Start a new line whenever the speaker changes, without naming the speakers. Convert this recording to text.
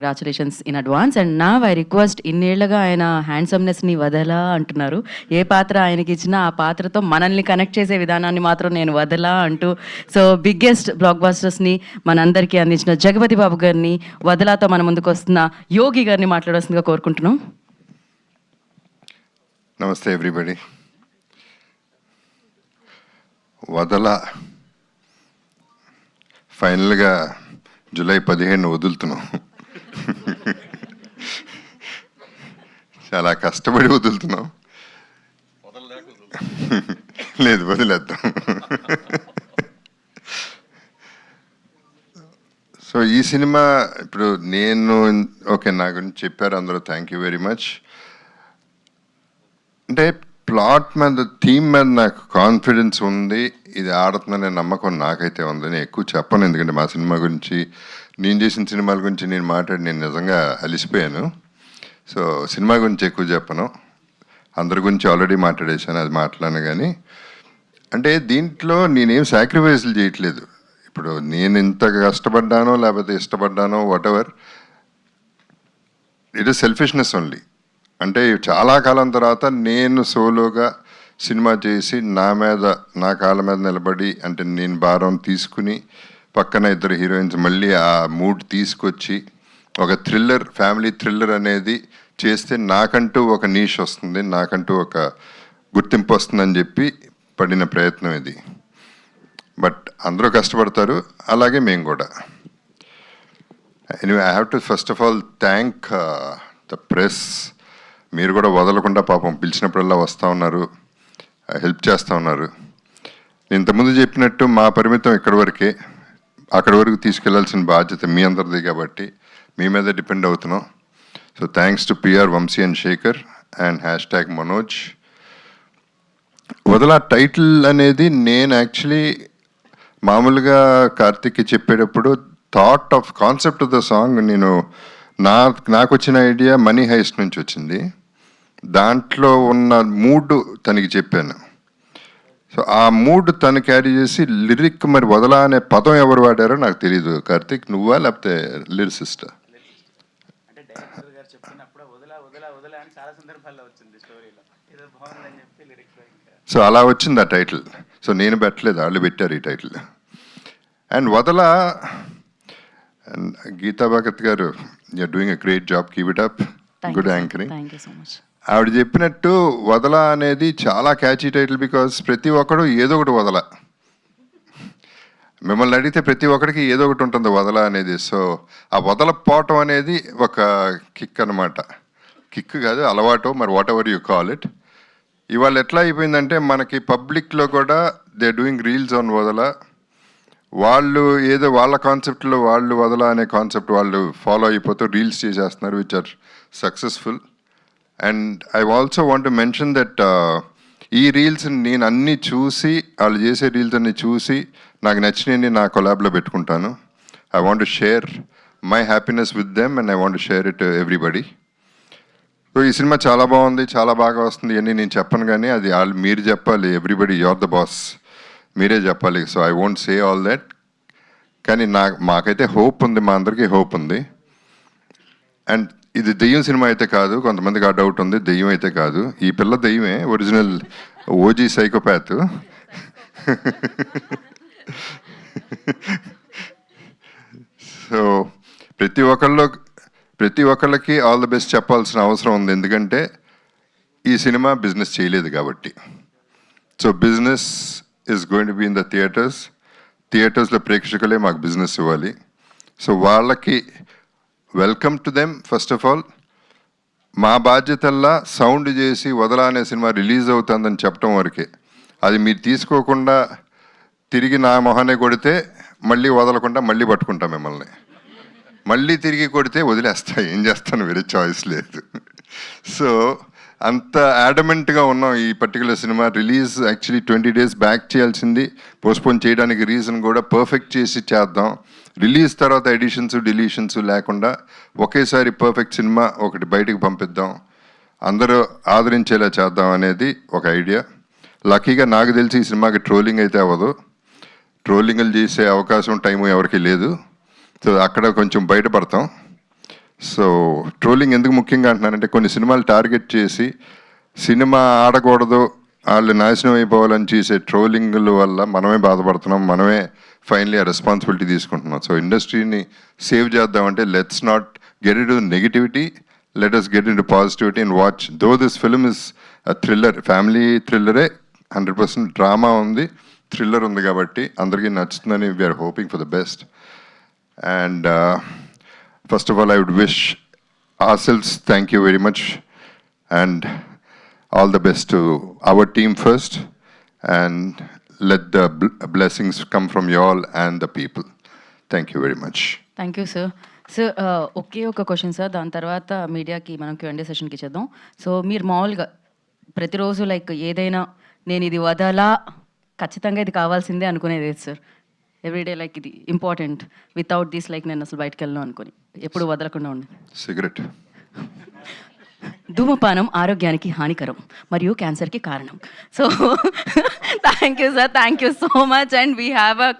Congratulations in advance. And నా I request, ఇన్నేళ్లుగా ఆయన హ్యాండ్సమ్నెస్ని వదలా అంటున్నారు. ఏ పాత్ర ఆయనకి ఇచ్చినా ఆ పాత్రతో మనల్ని కనెక్ట్ చేసే విధానాన్ని మాత్రం నేను వదలా అంటూ, సో బిగ్గెస్ట్ బ్లాక్ బస్టర్స్ని మనందరికీ అందించిన జగపతి బాబు గారిని, వదలాతో మన ముందుకు వస్తున్న యోగి గారిని మాట్లాడాల్సిందిగా కోరుకుంటున్నాం.
నమస్తే ఎవ్రీబడి. వదలా ఫైనల్గా జూలై 15 వదులుతున్నాం. చాలా కష్టపడి వదులుతున్నాం. లేదు, వదిలేద్దాం. సో ఈ సినిమా ఇప్పుడు నేను ఓకే, నా గురించి చెప్పారు అందరూ, థ్యాంక్ యూ వెరీ మచ్. అంటే ప్లాట్ మీద, థీమ్ మీద నాకు కాన్ఫిడెన్స్ ఉంది, ఇది ఆడుతుందనే నమ్మకం నాకైతే ఉంది. నేను ఎక్కువ చెప్పను, ఎందుకంటే మా సినిమా గురించి, నేను చేసిన సినిమాల గురించి నేను నిజంగా అలిసిపోయాను. సో సినిమా గురించి ఎక్కువ చెప్పను, అందరి గురించి ఆల్రెడీ మాట్లాడేశాను, అది మాట్లాడాను. కానీ అంటే దీంట్లో నేనేం సాక్రిఫైస్లు చేయట్లేదు. ఇప్పుడు నేను ఇంత కష్టపడ్డానో లేకపోతే ఇష్టపడ్డానో, whatever, it is selfishness only. అంటే చాలా కాలం తర్వాత నేను సోలోగా సినిమా చేసి నా కాళ్ళ మీద నిలబడి, అంటే నేను భారం తీసుకుని పక్కన ఇద్దరు హీరోయిన్స్ మళ్ళీ ఆ మూడ్ తీసుకొచ్చి ఒక థ్రిల్లర్, ఫ్యామిలీ థ్రిల్లర్ అనేది చేస్తే నాకంటూ ఒక నీష్ వస్తుంది, నాకంటూ ఒక గుర్తింపు వస్తుందని చెప్పి పడిన ప్రయత్నం ఇది. బట్ అందరూ కష్టపడతారు, అలాగే మేము కూడా. Anyway, I have to first of all thank the press. మీరు కూడా వదలకుండా పాపం పిలిచినప్పుడల్లా వస్తూ ఉన్నారు, హెల్ప్ చేస్తూ ఉన్నారు. ఇంతకుముందు చెప్పినట్టు మా పరిమితం ఇక్కడి వరకే, అక్కడి వరకు తీసుకెళ్లాల్సిన బాధ్యత మీ అందరిది కాబట్టి మీ మీద డిపెండ్ అవుతున్నాం. So thanks to PR Vamshi and Shekhar and #Manoj. Vadala title అనేది నేను యాక్చువల్లీ మామూలుగా కార్తిక్కి చెప్పేటప్పుడు కాన్సెప్ట్ ఆఫ్ ద సాంగ్ నేను నాకు వచ్చిన ఐడియా మనీ హైస్ట్ నుంచి వచ్చింది. దాంట్లో ఉన్న మూడ్ తనకి చెప్పాను. సో ఆ మూడ్ తను క్యారీ చేసి లిరిక్, మరి వదలా అనే పదం ఎవరు వాడారో నాకు తెలియదు. కార్తిక్, నువ్వా లేకపోతే లిరిసిస్టా? సో అలా వచ్చింది ఆ టైటిల్. సో నేను పెట్టలేదు, వాళ్ళు పెట్టారు ఈ title. And Vadala, and Geetha Bhagat గారు, you're doing a great job, keep it up, good anchoring. ఆవిడ చెప్పినట్టు వదల అనేది చాలా క్యాచీ టైటిల్, బికాజ్ ప్రతి ఒక్కడు ఏదో ఒకటి వదల. మిమ్మల్ని అడిగితే ప్రతి ఒక్కడికి ఏదో ఒకటి ఉంటుంది వదల అనేది. సో ఆ వదలపోవటం అనేది ఒక కిక్ అనమాట. కిక్ కాదు, అలవాటు, మరి what ever you call it. ఇవాళ ఎట్లా అయిపోయిందంటే మనకి పబ్లిక్లో కూడా దే డూయింగ్ రీల్స్ ఆన్ వదల. వాళ్ళు ఏదో వాళ్ళ కాన్సెప్ట్లో వాళ్ళు వదల అనే కాన్సెప్ట్ వాళ్ళు ఫాలో అయిపోతూ రీల్స్ చేసేస్తున్నారు, which are successful. And I also want to mention that ఈ రీల్స్ నేను అన్నీ చూసి, వాళ్ళు చేసే రీల్స్ అన్నీ చూసి నాకు నచ్చినవి నా కొలాబ్లో పెట్టుకుంటాను. I want to share my happiness with them and I want to share it everybody. So ఈ సినిమా చాలా బాగుంది, చాలా బాగా వస్తుంది అని నేను చెప్పను, కానీ అది మీరు చెప్పాలి. Everybody, you are the boss, మీరే చెప్పాలి. So I won't say all that. కానీ మాకైతే హోప్ ఉంది, మా అందరికీ హోప్ ఉంది. అండ్ ఇది దెయ్యం సినిమా అయితే కాదు, కొంతమందికి ఆ డౌట్ ఉంది. దెయ్యం అయితే కాదు, ఈ పిల్ల దెయ్యమే, ఒరిజినల్ ఓజీ సైకోపాత్. సో ప్రతి ఒక్కళ్ళకి ఆల్ ది బెస్ట్ చెప్పాల్సిన అవసరం ఉంది, ఎందుకంటే ఈ సినిమా బిజినెస్ చేయలేదు కాబట్టి. So business is going to be in the థియేటర్స్లో ప్రేక్షకులే మాకు బిజినెస్ ఇవ్వాలి. సో వాళ్ళకి welcome to them. First of all మా బాధ్యతల్లా సౌండ్ చేసి వదలా అనే సినిమా రిలీజ్ అవుతుందని చెప్పడం వరకే. అది మీరు తీసుకోకుండా తిరిగి నా మొహానే కొడితే మళ్ళీ వదలకుండా మళ్ళీ పట్టుకుంటా మిమ్మల్ని. మళ్ళీ తిరిగి కొడితే వదిలేస్తా, ఏం చేస్తాను, వేరే చాయిస్ లేదు. సో అంత యాడమెంట్గా ఉన్నాం. ఈ particular cinema release actually 20 days back చేయాల్సింది, పోస్ట్పోన్ చేయడానికి రీజన్ కూడా పర్ఫెక్ట్ చేసి చేద్దాం. రిలీజ్ తర్వాత ఎడిషన్స్, డిలీషన్స్ లేకుండా ఒకేసారి పర్ఫెక్ట్ సినిమా ఒకటి బయటకు పంపిద్దాం, అందరూ ఆదరించేలా చేద్దాం అనేది ఒక ఐడియా. లక్కీగా నాకు తెలిసి ఈ సినిమాకి ట్రోలింగ్ అయితే అవ్వదు. ట్రోలింగ్లు చేసే అవకాశం, టైము ఎవరికి లేదు. సో అక్కడ కొంచెం బయటపడతాం. సో ట్రోలింగ్ ఎందుకు ముఖ్యంగా అంటున్నానంటే కొన్ని సినిమాలు టార్గెట్ చేసి సినిమా ఆడకూడదు వాళ్ళు నాశనం అయిపోవాలని చేసే ట్రోలింగ్ల వల్ల మనమే బాధపడుతున్నాం, మనమే ఫైనలీ ఆ రెస్పాన్సిబిలిటీ తీసుకుంటున్నాం. సో ఇండస్ట్రీని సేవ్ చేద్దామంటే let's not get in to negativity, let us get into positivity and watch. Though this film is a thriller, family థ్రిల్లరే, 100% డ్రామా ఉంది, థ్రిల్లర్ ఉంది కాబట్టి అందరికీ నచ్చుతుందని we're hoping for the best. And first of all I would wish ourselves thank you very much and all the best to our team first, and let the blessings come from you all and the people. Thank you very much.
Thank you sir. Sir ఒకే ఒక question sir, దాని తర్వాత మీడియాకి మనం Q&A సెషన్కి ఇచ్చేద్దాం. So మీరు మామూలుగా ప్రతిరోజు లైక్ ఏదైనా నేను ఇది వదలా, ఖచ్చితంగా ఇది కావాల్సిందే అనుకునేది ఏది సార్? ఎవ్రీడే లైక్ ఇది ఇంపార్టెంట్, వితౌట్ దిస్ లైక్ నేను అసలు బయటకు వెళ్ళను అనుకుని ఎప్పుడు వదలకుండా ఉండి.
సిగరెట్.
ధూమపానం ఆరోగ్యానికి హానికరం మరియు క్యాన్సర్కి కారణం. So thank you sir, thank you so much, and we have a